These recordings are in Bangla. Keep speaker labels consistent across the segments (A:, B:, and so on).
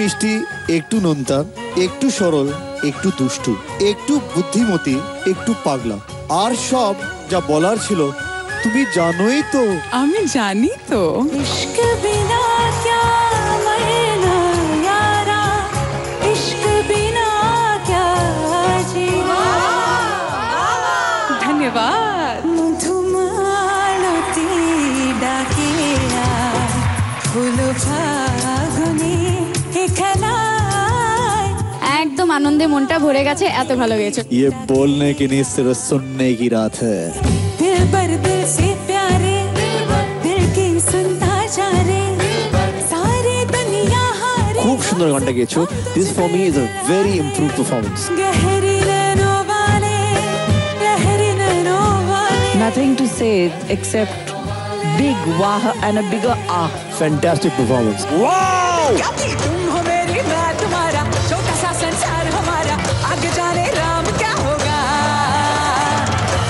A: মিষ্টি, একটু নোনতা, একটু সরল, একটু দুষ্টু, একটু বুদ্ধিমতী, একটু পাগলা, আর সব যা বলার ছিল তুমি জানোই তো।
B: আমি জানি তো। ধন্যবাদ।
C: একদম আনন্দে মনটা ভরে গেছে, এত ভালো গেছে।
A: ये बोलने की नहीं सिर्फ सुनने की रात है।
D: दिल पर दिल से प्यारे, दिल की सुनता जा रे, सारी दुनिया हारे।
A: खूब सुंदर गानটা গেছো। This for me is a very improved performance.
D: गहरी नैनों वाले, गहरी नैनों वाले।
E: Nothing to say except big wah and a bigger ah.
A: Fantastic performance.
D: Wow! तुम हो मेरी, मैं तुम्हारा, छोटा सा संसार हमारा, आगे जाने राम क्या होगा,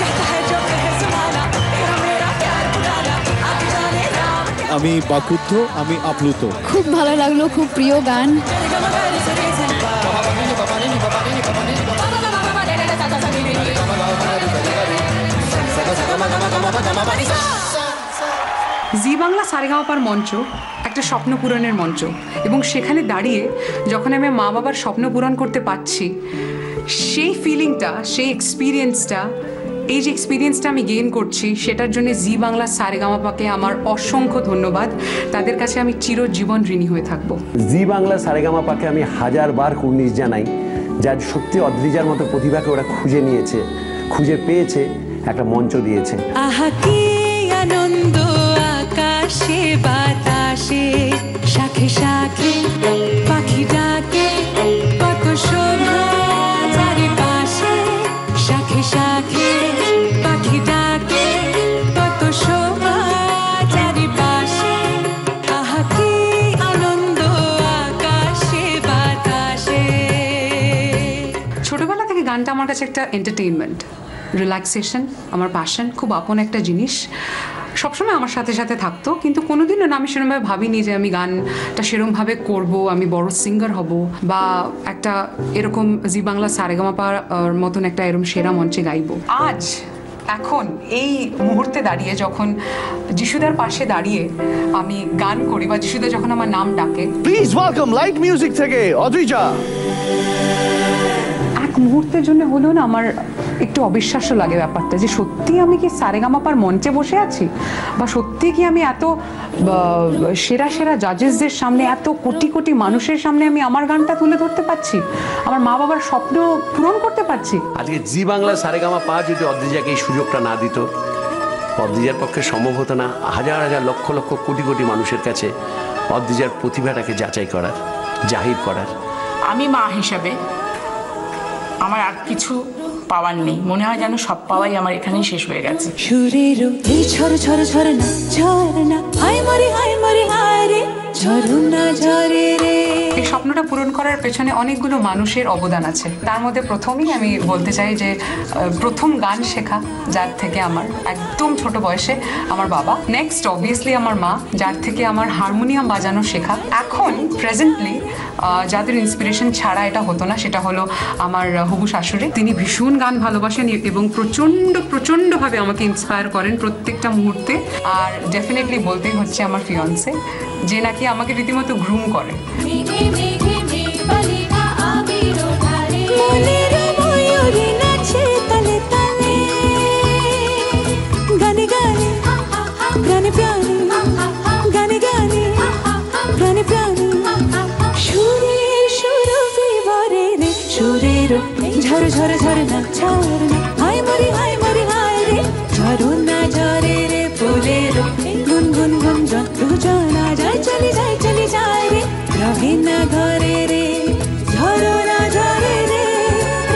D: कहता है जो कहे सुनाना, तेरा मेरा प्यार पुराना, आगे जाने राम क्या।
A: আমি বাকুদ্ধ, আমি আপ্লুত।
C: খুব ভালো লাগলো, খুব প্রিয় গান।
B: জি বাংলা সারেগামাপার মঞ্চ একটা স্বপ্ন পূরণের মঞ্চ, এবং সেখানে দাঁড়িয়ে যখন আমি মা বাবার স্বপ্ন পূরণ করতে পারছি, সেই ফিলিংটা, সেই এক্সপিরিয়েন্সটা, এই যে এক্সপিরিয়েন্সটা আমি গেইন করছি, সেটার জন্য জি বাংলা সারেগামাপাকে আমার অসংখ্য ধন্যবাদ। তাদের কাছে আমি চিরজীবন ঋণী হয়ে থাকবো।
F: জি বাংলা সারেগামাপাকে আমি হাজারবার কুর্নিশ জানাই, যার সত্যি অদ্রিজার মতো প্রতিভাকে ওরা খুঁজে নিয়েছে, খুঁজে পেয়েছে, একটা মঞ্চ দিয়েছে।
D: আহা কি আনন্দ আকাশে বাতাসে, শাখে শাখে পাখি ডাকে, কত শোভা চারিপাশে, শাখে শাখে পাখি ডাকে, কত শোভা চারিপাশে, আহা কি আনন্দ আকাশে বাতাসে।
B: ছোটবেলা থেকে গানটা আমার কাছে একটা এন্টারটেইনমেন্ট, রিল্যাক্সেশন, আমার প্যাশন, খুব আপন একটা জিনিস, সবসময় আমার সাথে সাথে থাকতো। কিন্তু কোনোদিনও না আমি সেরকমভাবে ভাবিনি যে আমি গানটা সেরকমভাবে করব, আমি বড় সিঙ্গার হব, বা একটা এরকম জি বাংলা সারেগামাপার মতন একটা এরকম সেরা মঞ্চে গাইবো। আজ এখন এই মুহূর্তে দাঁড়িয়ে যখন যিশুদার পাশে দাঁড়িয়ে আমি গান করি, বা যিশুদা যখন আমার নাম ডাকে,
A: প্লিজ ওয়েলকাম লাইট মিউজিক থেকে অদ্রিজা।
B: এক মুহূর্তের জন্য হলেও না আমার একটু অবিশ্বাস্য লাগে ব্যাপারটা, যে সত্যি আমি কি সারেগামাপার মঞ্চে বসে আছি, বা সত্যি কি আমি এত সেরা সেরা জাজেসদের সামনে, এত কোটি কোটি মানুষের সামনে আমি আমার গানটা তুলে ধরতে পারছি, আমার মা বাবার স্বপ্ন পূরণ করতে পারছি।
F: আজকে জি বাংলা সারেগামাপা যদি অদ্রিজাকে এই সুযোগটা না দিত, অদ্রিজার পক্ষে সম্ভব হতো না হাজার হাজার লক্ষ লক্ষ কোটি কোটি মানুষের কাছে অদ্রিজার প্রতিভাটাকে যাচাই করার, জাহির করার।
G: আমি মা হিসাবে আমার আর কিছু পাওয়ার নেই, মনে হয় যেন সব পাওয়াই আমার এখানেই শেষ হয়ে গেছে।
D: সুরের এই ঝর ঝর ঝরনা ঝরনা, হায় মরে হায় মরে হায় রে, ঝরনা ঝরে রে।
B: এই স্বপ্নটা পূরণ করার পেছনে অনেকগুলো মানুষের অবদান আছে। তার মধ্যে প্রথমেই আমি বলতে চাই যে প্রথম গান শেখা যার থেকে আমার একদম ছোট বয়সে আমার বাবা, নেক্সট অবভিয়াসলি আমার মা, যার থেকে আমার হারমোনিয়াম বাজানো শেখা। এখন প্রেজেন্টলি যাদের ইন্সপিরেশন ছাড়া এটা হতো না, সেটা হলো আমার হবু শাশুড়ি। তিনি ভীষণ গান ভালোবাসেন এবং প্রচণ্ডভাবে আমাকে ইন্সপায়ার করেন প্রত্যেকটা মুহূর্তে। আর ডেফিনেটলি বলতেই হচ্ছে আমার ফিয়ন্সে, যে নাকি আমাকে রীতিমতো গ্রুম করে।
D: ঝর ঝর ঝরনা ঝরনা, হায় মরি হায় মরি হায় রে, ঝরনা ঝরে রে ফুলের গুন গুন গুন দুজনা যায় চলি যায় চলি যায় রে, রহে না ঘরে রে, ঝরনা ঝরে রে,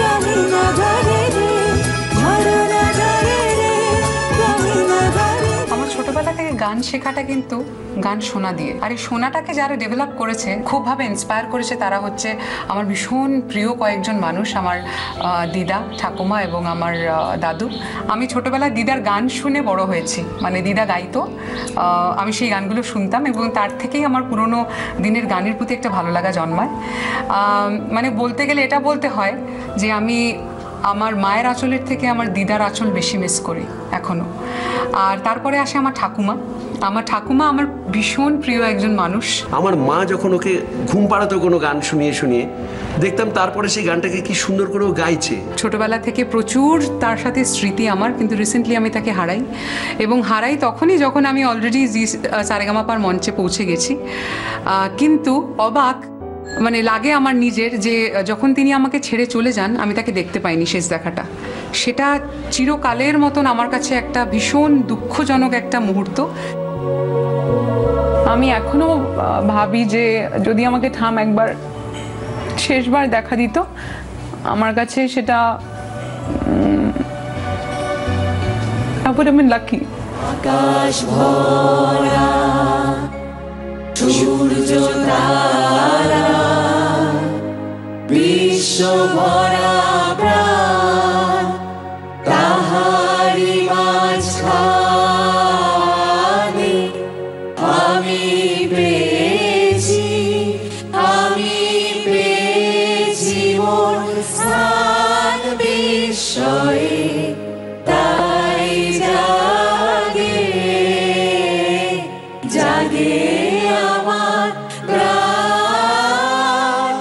D: রহে না ঘরে রে, ঝরনা ঝরে রে, রহে না ঘরে।
B: আমার ছোটবেলা থেকে গান শেখাটা কিন্তু গান শোনা দিয়ে, আর এই শোনাটাকে যারা ডেভেলপ করেছে, খুবভাবে ইন্সপায়ার করেছে, তারা হচ্ছে আমার ভীষণ প্রিয় কয়েকজন মানুষ, আমার দিদা, ঠাকুমা এবং আমার দাদু। আমি ছোটোবেলায় দিদার গান শুনে বড় হয়েছি, মানে দিদা গাইতো, আমি সেই গানগুলো শুনতাম এবং তার থেকেই আমার পুরনো দিনের গানের প্রতি একটা ভালো লাগা জন্মায়। মানে বলতে গেলে এটা বলতে হয় যে আমি আমার মায়ের আঁচলের থেকে আমার দিদার আঁচল বেশি মিস করি এখনও। আর তারপরে আসে আমার ঠাকুমা। আমার ঠাকুমা আমার ভীষণ প্রিয় একজন মানুষ।
F: আমার মা যখন ওকে ঘুম পাড়াতো কোনো গান শুনিয়ে শুনিয়ে, দেখতাম তারপরে সেই গানটাকে কি সুন্দর করে ও গাইছে।
B: ছোটবেলা থেকে প্রচুর তার সাথে স্মৃতি আমার, কিন্তু রিসেন্টলি আমি তাকে হারাই, এবং হারাই তখনই যখন আমি অলরেডি সারেগামাপার মঞ্চে পৌঁছে গেছি। কিন্তু অবাক মানে লাগে আমার নিজের, যে যখন তিনি আমাকে ছেড়ে চলে যান আমি তাকে দেখতে পাইনি শেষ দেখাটা। সেটা চিরকালের মতন আমার কাছে একটা ভীষণ দুঃখজনক একটা মুহূর্ত। আমি এখনো ভাবি যে যদি আমাকে ঠাম একবার শেষবার দেখা দিত, আমার কাছে সেটা I would have been lucky.
D: আকাশ ভরা সূর্য তারা, বিশ্ব ভরা প্রাণ, তাহারি মাঝখানে আমি পেয়েছি মোর স্থান বিস্ময়ে। তাই জাগে আমার প্রাণ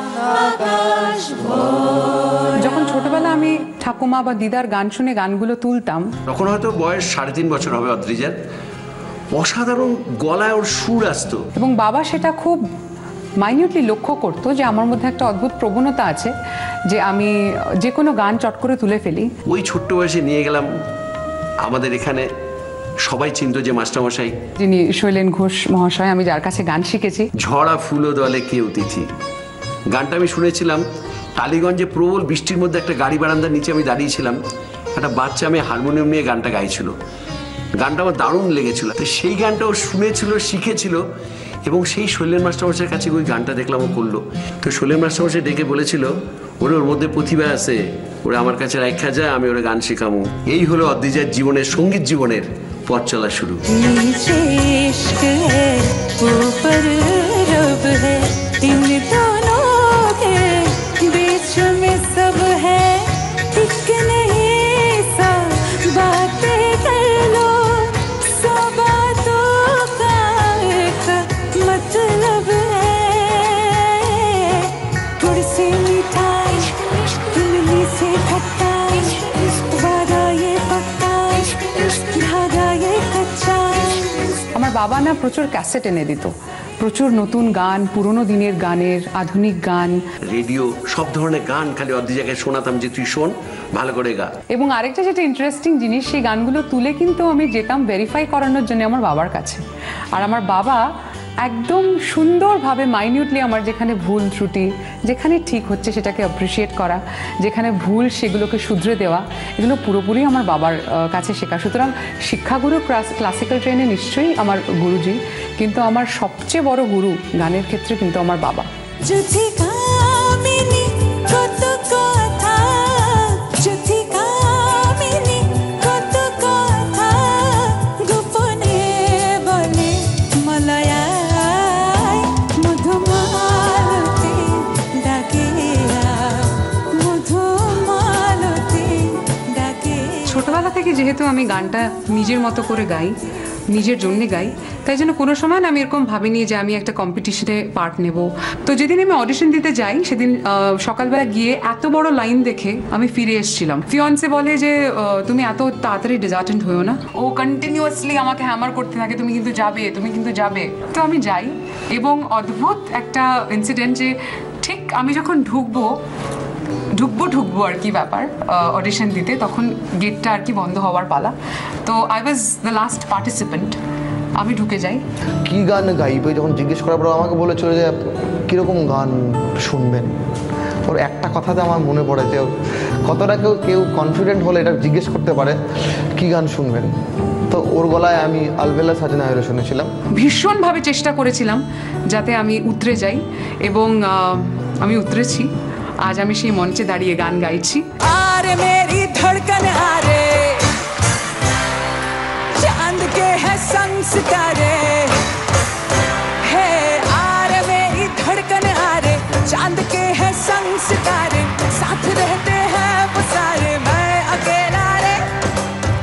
D: আকাশ ভরা।
B: যখন ছোটবেলা আমি ঠাকুমা বা দিদার গান শুনে গানগুলো তুলতাম,
F: তখন হয়তো বয়স 3.5 বছর হবে অদ্রিজার। অসাধারণ গলায় ওর সুর আসতো,
B: এবং বাবা সেটা খুব মাইনিউটলি লক্ষ্য করতো যে আমার মধ্যে একটা অদ্ভুত প্রবণতা আছে যে আমি যে কোনো গান চট করে তুলে ফেলি।
F: ওই ছোট্ট বয়সে নিয়ে গেলাম আমাদের এখানে, সবাই চিনতো যে মাস্টারমশাই
B: যিনি শৈলেন ঘোষ মহাশয়, আমি যার কাছে গান শিখেছি।
F: ঝড়া ফুলো দলে কে অতিথি গানটা আমি শুনেছিলাম টালিগঞ্জে প্রবল বৃষ্টির মধ্যে একটা গাড়ি বারান্দার নিচে আমি দাঁড়িয়েছিলাম, একটা বাচ্চা মেয়ে হারমোনিয়াম নিয়ে গানটা গাইছিল। গানটা আমার দারুণ লেগেছিল। তো সেই গানটা ও শুনেছিল, শিখেছিল, এবং সেই শৈলেন মাস্টারমশাইয়ের কাছে ওই গানটা দেখলাম ও করলো। তো শৈলেন মাস্টারমশাই ডেকে বলেছিল ওর মধ্যে প্রতিভা আছে, ওরা আমার কাছে রাখা যায়, আমি ওরা গান শেখাবো। এই হলো অদ্রিজার জীবনের, সঙ্গীত জীবনের পথ চলা শুরু।
D: नीचे इश्क है, ऊपर रब है, इन दोनों के बीच में सब है। एक नहीं सा बातें कर लो, सौ बातों का एक मतलब है। थोड़ी सी मिठाई, इमली से खट्टा, वादा ये पक्का, धागा ये कच्चा।
B: আমার বাবা না প্রচুর ক্যাসেট এনে দিত, প্রচুর নতুন গান, পুরোনো দিনের গানের, আধুনিক গান,
F: রেডিও, সব ধরনের গান খালি অদ্রিজাকে শোনাতাম যে তুই শোন, ভালো করে গা।
B: এবং আরেকটা যেটা ইন্টারেস্টিং জিনিস, সেই গানগুলো তুলে কিন্তু আমি যেতাম ভেরিফাই করানোর জন্য আমার বাবার কাছে। আর আমার বাবা একদম সুন্দরভাবে মাইনিউটলি আমার যেখানে ভুল ত্রুটি, যেখানে ঠিক হচ্ছে সেটাকে অ্যাপ্রিসিয়েট করা, যেখানে ভুল সেগুলোকে শুধরে দেওয়া, এগুলো পুরোপুরি আমার বাবার কাছে শেখা। সুতরাং শিক্ষাগুরু ক্লাসিক্যাল ট্রেনে নিশ্চয়ই আমার গুরুজি, কিন্তু আমার সবচেয়ে বড় গুরু গানের ক্ষেত্রে কিন্তু আমার বাবা।
D: যদি কামিনী কত কথা, যদি কামিনী কত কথা, গোপনে বলে মলয়ায়, মধুমালতি ডাকে, মধুমালতি ডাকে।
B: ছোটবেলা থেকে যেহেতু আমি গানটা নিজের মতো করে গাই, নিজের জন্যে গাই, তাই জন্য কোনো সময় না আমি এরকম ভাবিনি যে আমি একটা কম্পিটিশনে পার্ট নেব। তো যেদিন আমি অডিশন দিতে যাই, সেদিন সকালবেলা গিয়ে এত বড় লাইন দেখে আমি ফিরে এসেছিলাম। ফিয়ন্সে বলে যে তুমি এত তাড়াতাড়ি ডিজার্টেন্ট হয়েও না, ও কন্টিনিউয়াসলি আমাকে হ্যামার করতে থাকে, তুমি কিন্তু যাবে, তুমি কিন্তু যাবে। তো আমি যাই, এবং অদ্ভুত একটা ইনসিডেন্ট যে ঠিক আমি যখন ঢুকবো আর কি ব্যাপার অডিশন দিতে, তখন গেটটা আর কি বন্ধ হওয়ার পালা। তো I was the last participant. আমি ঢুকে যাই,
H: কি গান গাইবে যখন জিজ্ঞেস করার পর আমাকে বলেছিল যে কীরকম গান শুনবেন, ওর একটা কথাতে আমার মনে পড়ে যে কতটা কেউ কনফিডেন্ট হলে এটা জিজ্ঞেস করতে পারে কি গান শুনবেন, তো ওর গলায় আমি আলবেলা সাজনা হয়ে শুনেছিলাম।
B: ভীষণভাবে চেষ্টা করেছিলাম যাতে আমি উতরে যাই এবং আমি উতরেছি। আজ আমি সেই মঞ্চে দাঁড়িয়ে গান গাইছি।
D: आरे मेरी धड़कन आरे चांद के है संग सितारे, हे आरे मेरी धड़कन आरे चांद के है संग सितारे, साथ रहते हैं वो सारे मैं अकेला रे,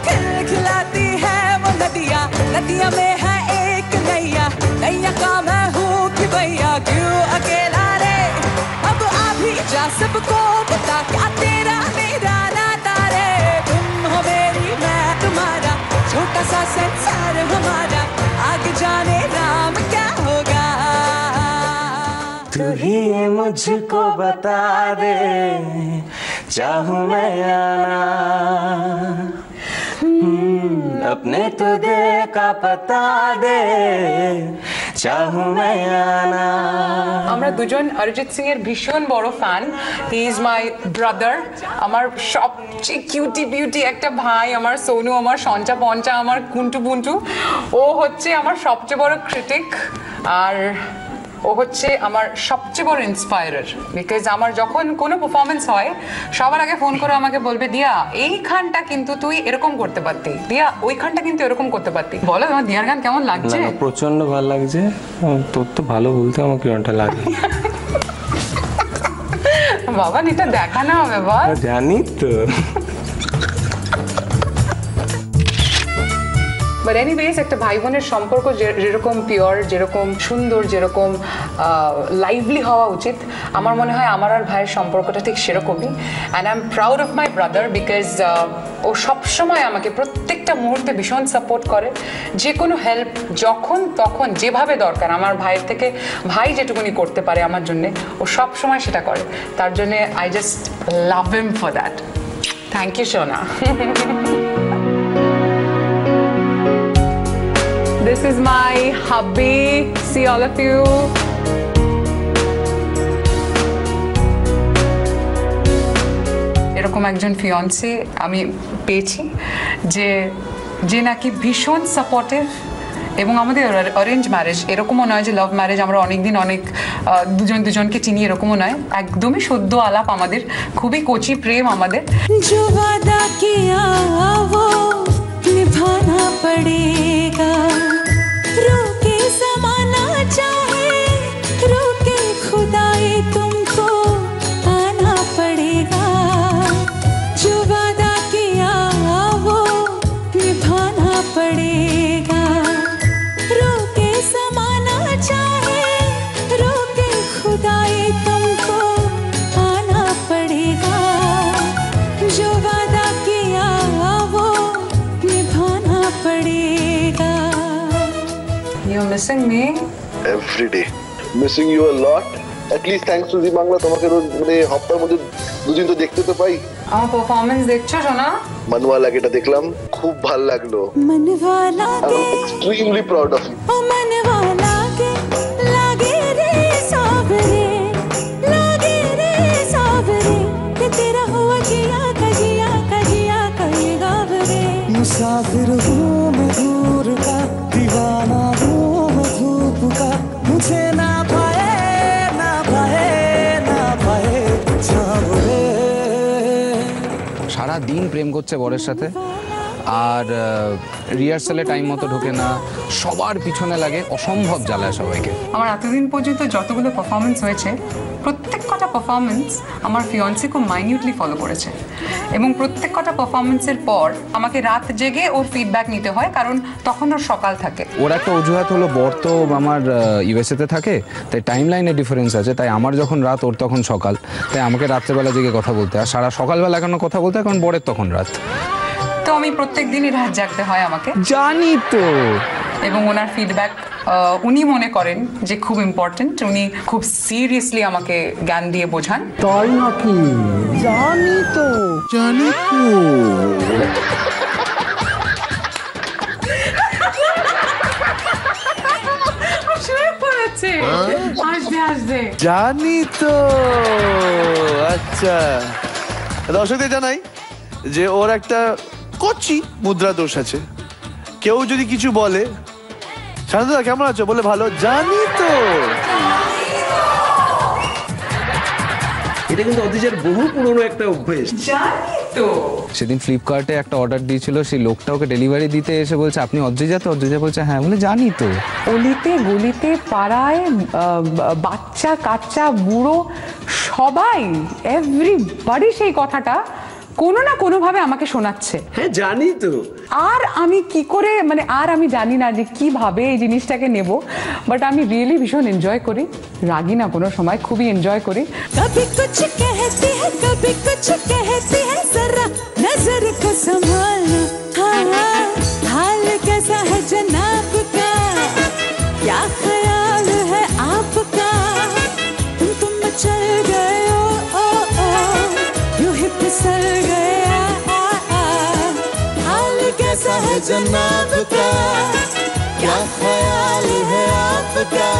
D: खिलखिलाती है वो नदियाँ, नदियाँ में है एक नैया, नैया का मैं हूँ कि भैया क्यों अकेला रे, अब आ भी जा सबको बता क्या तेरा मेरा नाता रे, तुम हो मेरी मैं तुम्हारा छोटा सा संसार हमारा, आगे जाने राम क्या होगा।
I: तू ही मुझको बता दे चाहूं मैं आना, अपने तुझे का पता दे चाहूं मैं आना।
B: আমরা দুজন অরিজিৎ সিং এর ভীষণ বড় fan. He is my brother, আমার সবচেয়ে কিউটি বিউটি একটা ভাই, আমার সোনু, আমার সঞ্চা পঞ্চা, আমার কুন্টু পুন্টু। ও হচ্ছে আমার সবচেয়ে বড় ক্রিটিক আর ও হচ্ছে আমার সবচেয়ে বড় ইন্সপায়ারার। বিকজ আমার যখন কোনো পারফরমেন্স হয় সবার আগে ফোন করে আমাকে বলবে দিয়া এইখানটা কিন্তু তুই এরকম করতে পারতি, দিয়া ওইখানটা কিন্তু এরকম করতে পারতি। বলো তোমার দিয়ার গান কেমন লাগছে?
I: প্রচন্ড ভালো লাগছে। তোর তো ভালো বলতে আমার কিরকমটা লাগে
B: বাবা এটা দেখানো হবে বল।
I: জানি তো।
B: বাট এনিওয়েজ একটা ভাই বোনের সম্পর্ক যেরকম পিওর, যেরকম সুন্দর, যেরকম লাইভলি হওয়া উচিত, আমার মনে হয় আমার আর ভাইয়ের সম্পর্কটা ঠিক সেরকমই। And I am proud of my brother because ও সবসময় আমাকে প্রত্যেকটা মুহূর্তে ভীষণ সাপোর্ট করে। যে কোনো হেল্প যখন তখন যেভাবে দরকার, আমার ভাইয়ের থেকে ভাই যেটুকুনি করতে পারে আমার জন্যে ও সবসময় সেটা করে। তার জন্যে I just love him for that. Thank you সোনা। This is my hubby. See all of you. এরকম একজন ফিয়ন্সি আমি পেয়েছি যে নাকি ভীষণ সাপোর্টিভ এবং আমাদের অরেঞ্জ ম্যারেজ এরকমও নয় যে লাভ ম্যারেজ, আমরা অনেকদিন অনেক দুজনকে চিনি এরকমও নয়, একদমই সদ্য আলাপ আমাদের, খুবই কচি প্রেম আমাদের।
D: जो वादा किया वो निभाना पड़ेगा, रोके ज़माना चाहे रोके खुदाई तुमको आना पड़ेगा, जो वादा किया वो निभाना पड़ेगा, रोके ज़माना चाहे रोके खुदाई तुमको आना पड़ेगा, जो वादा किया वो निभाना पड़ेगा।
B: You're missing me?
J: Every day. Missing you a lot. At least thanks to জি বাংলা তোমাকে রোজ মানে হপ্তার মধ্যে দুদিন তো দেখতে তো পাই।
B: আমার পারফরম্যান্স দেখছো সোনা?
J: মনওয়ালা এটা দেখলাম, খুব ভালো লাগলো।
D: मनवाला
J: I'm extremely proud of you.
D: ओ मनवाला के लागे रे सावरे, लागे रे सावरे, कि तेरा हुआ जिया का जिया का जिया का ये गावरे।
I: मुसाफिर हूँ मैं दूर का, दीवाना हूँ मैं धूप का, मुझे ना पाए ना पाए ना पाए छावरे।
K: সারা দিন প্রেম করছে বরের সাথে আর রিহার্সালে টাইম মতো ঢোকে না, সবার পিছনে লাগে, অসম্ভব জ্বালায় সবাইকে।
B: আমার এতদিন পর্যন্ত যতগুলো পারফরমেন্স হয়েছে প্রত্যেক কটা পারফরমেন্স আমার ফিয়ন্সি খুব মাইনিউটলি ফলো করেছে এবং প্রত্যেক কটা পারফরমেন্সের পর আমাকে রাত জেগে ওর ফিডব্যাক নিতে হয়, কারণ তখন ওর সকাল থাকে।
K: ওর একটা অজুহাত হলো বর তো আমার ইউএসএতে থাকে, তাই টাইম লাইনে ডিফারেন্স আছে, তাই আমার যখন রাত ওর তখন সকাল, তাই আমাকে রাত্রেবেলা জেগে কথা বলতে আর সারা সকালবেলা কেন কথা বলতে, কারণ বরের তখন রাত।
B: তো আমি প্রত্যেক দিনই রাত জাগতে হয় আমাকে,
K: জানি তো।
B: এবং ওনার ফিডব্যাক উনি মনে করেন যে খুব ইম্পর্টেন্ট, উনি খুব সিরিয়াসলি আমাকে জ্ঞান দিয়ে বোঝান।
I: তাই নাকি? জানি তো।
A: জানি তো।
B: শুয়ে পড়েছে। হাসবে।
L: জানি তো। আচ্ছা, দর্শকদের জানাই যে ওর একটা কচি মুদ্রা দোষ আছে। কেউ যদি কিছু বলে, শান্তদা কেমন আছো বলে ভালো, জানি তো।
F: এটা কিন্তু অদ্রিজার বহু পুরনো একটা অভ্যেস।
B: জানি তো।
K: সেদিন ফ্লিপকার্টে একটা অর্ডার দিয়েছিল, সেই লোকটা ওকে ডেলিভারি দিতে এসে বলছে আপনি অদ্রিজা তো? অদ্রিজা বলছে হ্যাঁ। বলে জানি তো।
B: অলিতে গলিতে পাড়ায় বাচ্চা কাচ্চা বুড়ো সবাই, এভরিবডি সেই কথাটা কোনো না কোনোভাবে আমাকে শোনাচ্ছে।
F: হ্যাঁ জানি তো।
B: আর আমি কি করে, মানে আর আমি জানি না যে কিভাবে এই জিনিসটাকে নেব, বাট আমি রিয়েলি ভীষণ এনজয় করি, রাগি না কোনো সময়, খুবই এনজয় করি।
D: कभी कुछ कहती है कभी कुछ कहती है जरा नजर को संभालना हाँ हाल कैसा है जनाब का क्या ख्याल है आपका तुम चल गए ओ यूं ही फिसल गया हाल कैसा है जनाब का क्या ख्याल है आपका।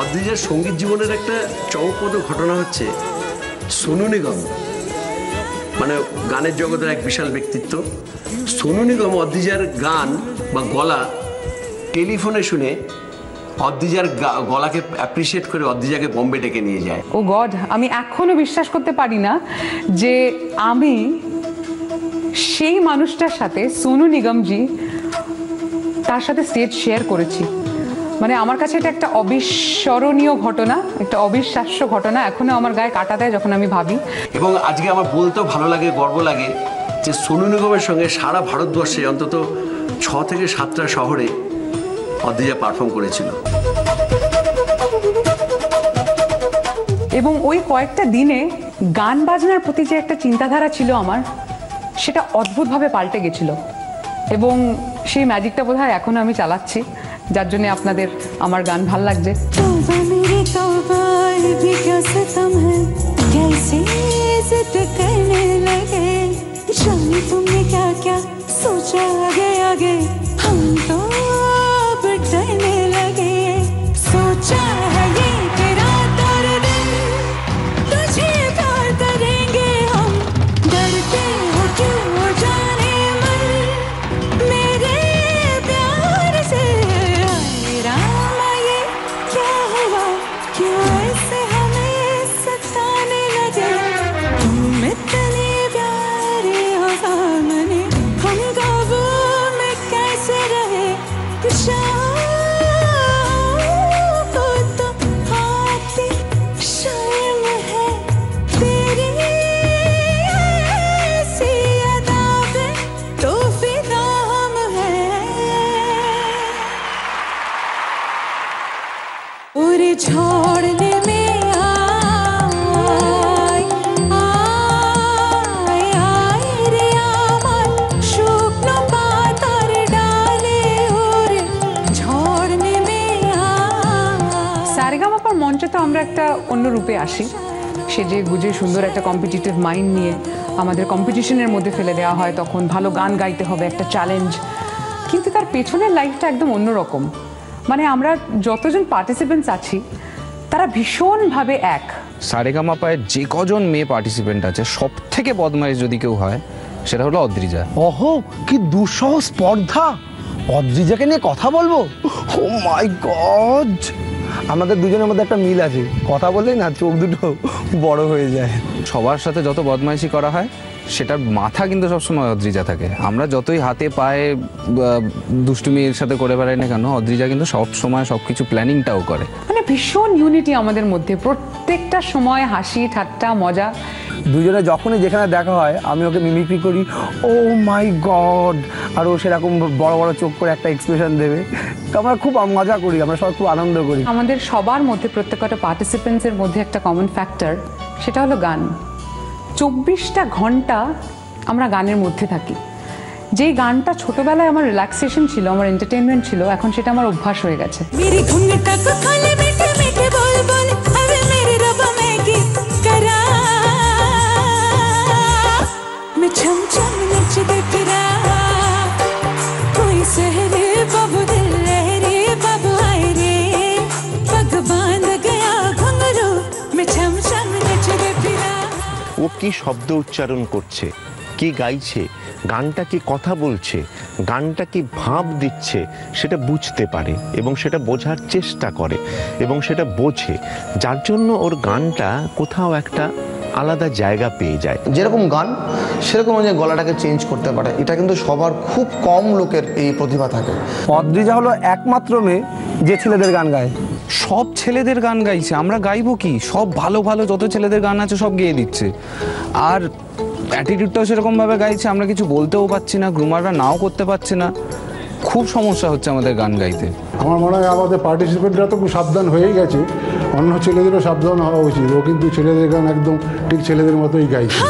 F: অদ্রিজার সঙ্গীত জীবনের একটা চমকপ্রদ ঘটনা হচ্ছে সোনু নিগম, মানে গানের জগতের এক বিশাল ব্যক্তিত্ব। সোনু নিগম অদ্রিজার গান বা গলা টেলিফোনে শুনে অদ্রিজার গলাকে অ্যাপ্রিসিয়েট করে অদ্রিজাকে বম্বে ডেকে নিয়ে যায়।
B: ও গড, আমি এখনো বিশ্বাস করতে পারি না যে আমি সেই মানুষটার সাথে, সোনু নিগমজি, তার সাথে স্টেজ শেয়ার করেছি। মানে আমার কাছে এটা একটা অবিস্মরণীয় ঘটনা, একটা অবিশ্বাস্য ঘটনা, এখনো আমার গায়ে কাটা দেয় যখন আমি ভাবি।
F: এবং আজকে আমার বলতেও ভালো লাগে, গর্ব লাগে যে সোনু নিগমের সঙ্গে সারা ভারতবর্ষে অন্তত 6 থেকে 7টা শহরে অদ্রিজা পারফর্ম করেছিল।
B: এবং ওই কয়েকটা দিনে গান বাজনার প্রতি যে একটা চিন্তাধারা ছিল আমার, সেটা অদ্ভুতভাবে পাল্টে গেছিল। এবং সেই ম্যাজিকটা বোধহয় এখনো আমি চালাচ্ছি, যার জন্য আপনাদের আমার গান ভাল লাগছে।
D: तौबा मेरी तौबा ये भी क्या सितम है कैसे जिद करने लगे जाने तुमने क्या क्या सोचा आगे आगे हम तो अब डरने लगे सोचा है ये तेरा दर दिन तुझे प्यार करेंगे हम डरते हो क्यों जाने मन मेरे प्यार से रामा ये क्या हुआ क्यों ऐसे हमें सताने लगे तुम इतने प्यारे हो सामने हम काबू में कैसे रहे को तो आती शर्म है तेरी ऐसी अदा पे तो फिदा हम हैं पूरे छोड़ने में आए आए आए रे आमार शुकनो पातार डाले और छोड़ने में आए।
B: সারেগামাপার মঞ্চে তো আমরা একটা অন্য রূপে আসি, সেজে গুজে সুন্দর একটা কম্পিটিটিভ মাইন্ড নিয়ে আমাদের কম্পিটিশনের মধ্যে ফেলে দেওয়া হয়। তখন ভালো গান গাইতে হবে, একটা চ্যালেঞ্জ, কিন্তু তার পেছনের লাইফটা একদম অন্যরকম। মানে আমরা যতজন পার্টিসিপেন্টস আছি তারা ভীষণভাবে এক।
K: সারেগামাপায় যে কজন মেয়ে পার্টিসিপেন্ট আছে, সব থেকে বদমাইশ যদি কেউ হয় সেটা হলো অদ্রিজা।
M: ওহো, কি দুঃসহ স্পর্ধা! অদ্রিজাকে নিয়ে কথা বলবো? ও মাই গড! আমাদের দুজনের মধ্যে একটা মিল আছে, কথা বললেই না চোখ দুটো বড় হয়ে যায়।
K: সবার সাথে যত বদমাইশি করা হয় সেটার মাথা কিন্তু সবসময় অদ্রিজা থাকে। আমরা যতই হাতে পায়ে দুষ্টুমির সাথে করে বেড়াই না কেন, অদ্রিজা কিন্তু সব সময় সবকিছু প্ল্যানিংটাও করে।
B: মানে ভীষণ ইউনিটি আমাদের মধ্যে, প্রত্যেকটা সময় হাসি ঠাট্টা মজা।
M: দুজনে যখনই যেখানে দেখা হয় আমি ওকে মিমিক্রি করি, ও মাই গড, আর ও সেরকম বড় বড় চোখ করে একটা এক্সপ্রেশন দেবে। তো আমরা খুব মজা করি, আমরা সবাই খুব আনন্দ করি।
B: আমাদের সবার মধ্যে, প্রত্যেকটা পার্টিসিপেন্টসের মধ্যে একটা কমন ফ্যাক্টর, সেটা হলো গান। 24টা ঘন্টা আমরা গানের মধ্যে থাকি। যেই গানটা ছোটবেলায় আমার রিল্যাক্সেশন ছিল, আমার এন্টারটেইনমেন্ট ছিল, এখন সেটা আমার অভ্যাস হয়ে গেছে।
D: मेरी घुंघटा को खोले मीठे मीठे बोल बोल अबे मेरे रब्बा मैं गीत करा मैं छम छम नच दिखरा कोई सहरे बाबू दिल लहरे बाबू आए रे भगवान
N: ও কি শব্দ উচ্চারণ করছে, কি গাইছে, গানটা কি কথা বলছে, গানটা কি ভাব দিচ্ছে, সেটা বুঝতে পারে এবং সেটা বোঝার চেষ্টা করে এবং সেটা বোঝে, যার জন্য ওর গানটা কোথাও একটা আলাদা জায়গা পেয়ে যায়।
H: যেরকম গান সেরকম যে গলাটাকে চেঞ্জ করতে পারে, এটা কিন্তু সবার খুব কম লোকের এই প্রতিভা থাকে।
M: অদ্রিজা হলো একমাত্র মেয়ে যে ছেলেদের গান গায়।
K: সব ছেলেদের গান গাইছে, আমরা গাইবো কি? সব ভালো ভালো যত ছেলেদের গান আছে সব গেয়ে দিচ্ছে, আর অ্যাটিটিউডটাও সেরকমভাবে গাইছে, আমরা কিছু বলতেও পারছি না, গ্রুমাররা নাও করতে পারছে না, খুব সমস্যা হচ্ছে আমাদের গান গাইতে।
O: আমার মনে হয় আমাদের পার্টিসিপেন্টরা তো খুব সাবধান হয়েই গেছে, অন্য ছেলেদেরও সাবধান হওয়া উচিত। ও কিন্তু ছেলেদের গান একদম ঠিক ছেলেদের মতোই গাইছে।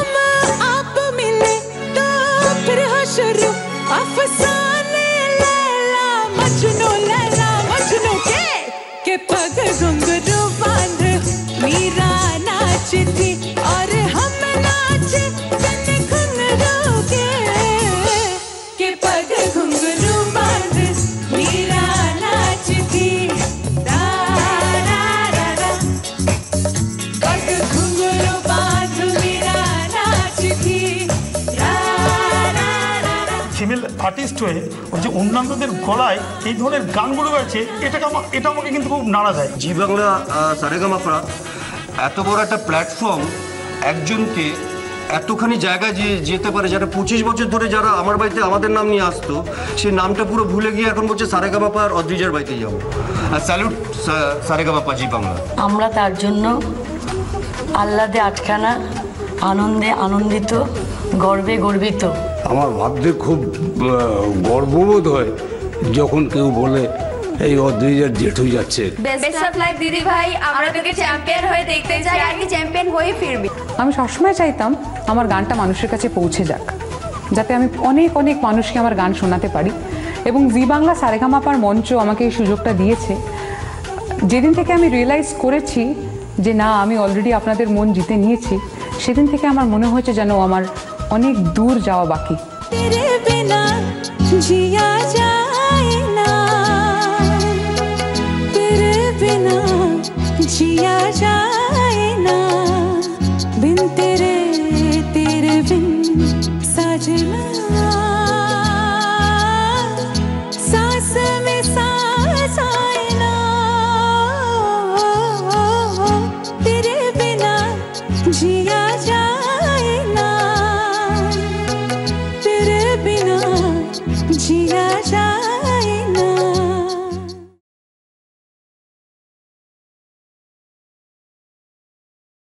P: আর্টিস্ট হয়ে ওর যে অন্যান্যদের গলায় এই ধরনের গানগুলো গাইছে, এটা আমাকে কিন্তু খুব নাড়া দেয়।
Q: জি বাংলা সারেগামাপা এত বড় একটা প্ল্যাটফর্ম একজনকে এতখানি জায়গায় যেতে পারে, যারা 25 বছর ধরে যারা আমার বাড়িতে আমাদের নাম নিয়ে আসতো, সেই নামটা পুরো ভুলে গিয়ে এখন বলছে সারেগামাপা আর অদ্রিজার বাড়িতে যাবো। আর স্যালুট সারেগামাপা, জি বাংলা।
R: আমরা তার জন্য আহ্লাদে আটখানা, আনন্দে আনন্দিত, গর্বে গর্বিত।
S: আমার ভাবতে খুব গর্ববোধ হয় যখন কেউ বলে এই অদ্রিজার জেঠু যাচ্ছে।
C: বেস্ট অফ লাক দিদি ভাই, আমরা তোকে চ্যাম্পিয়ন হয়ে দেখতে চাই, আর কি চ্যাম্পিয়ন হয়ে ফিরবি।
B: আমি সবসময় চাইতাম আমার গানটা মানুষের কাছে পৌঁছে যাক, যাতে আমি অনেক অনেক মানুষকে আমার গান শোনাতে পারি, এবং জি বাংলা সারেগামাপার মঞ্চ আমাকে এই সুযোগটা দিয়েছে। যেদিন থেকে আমি রিয়েলাইজ করেছি যে না, আমি অলরেডি আপনাদের মন জিতে নিয়েছি, সেদিন থেকে আমার মনে হয়েছে যেন আমার অনেক দূর যাওয়া বাকি।
D: तेरे बिना जिया जाए ना, तेरे बिना जिया जाए ना, बिन तेरे